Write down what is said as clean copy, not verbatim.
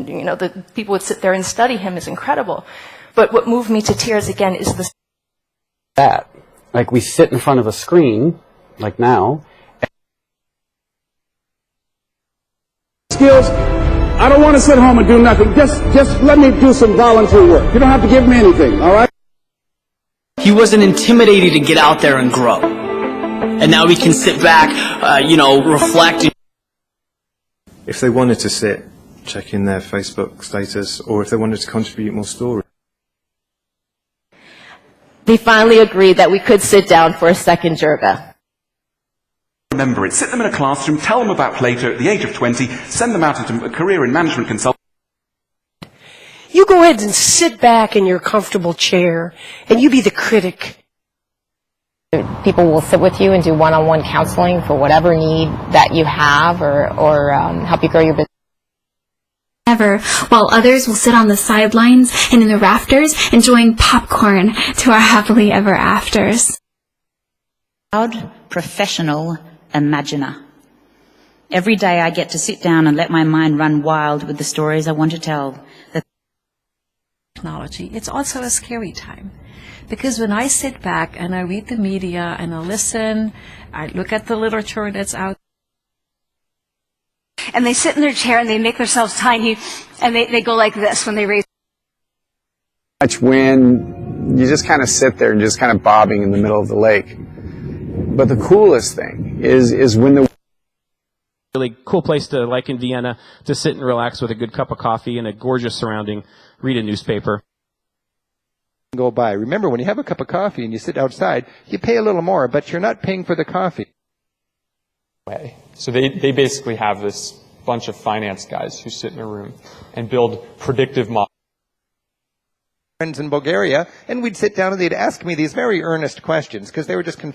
You know, the people would sit there and study him is incredible. But what moved me to tears again is that. Like we sit in front of a screen, like now. Skills, I don't want to sit home and do nothing. Just let me do some volunteer work. You don't have to give me anything, all right? He wasn't intimidated to get out there and grow. And now we can sit back, reflect. If they wanted to sit, checking their Facebook status, or if they wanted to contribute more stories. They finally agreed that we could sit down for a second Jerga. Remember it. Sit them in a classroom, tell them about Plato at the age of 20, send them out into a career in management consulting. You go ahead and sit back in your comfortable chair, and you be the critic. People will sit with you and do one-on-one counseling for whatever need that you have or help you grow your business. While others will sit on the sidelines and in the rafters enjoying popcorn to our happily ever afters. Proud, professional imaginer. Every day I get to sit down and let my mind run wild with the stories I want to tell. Technology. It's also a scary time. Because when I sit back and I read the media and I listen, I look at the literature that's out. And they sit in their chair and they make themselves tiny and they go like this when they raise. That's when you just kind of sit there and just kind of bobbing in the middle of the lake. But the coolest thing is when the really cool place to, like in Vienna, to sit and relax with a good cup of coffee and a gorgeous surrounding, read a newspaper. Go by. Remember, when you have a cup of coffee and you sit outside, you pay a little more, but you're not paying for the coffee. So they basically have this bunch of finance guys who sit in a room and build predictive models. Friends in Bulgaria, and we'd sit down and they'd ask me these very earnest questions because they were just confused.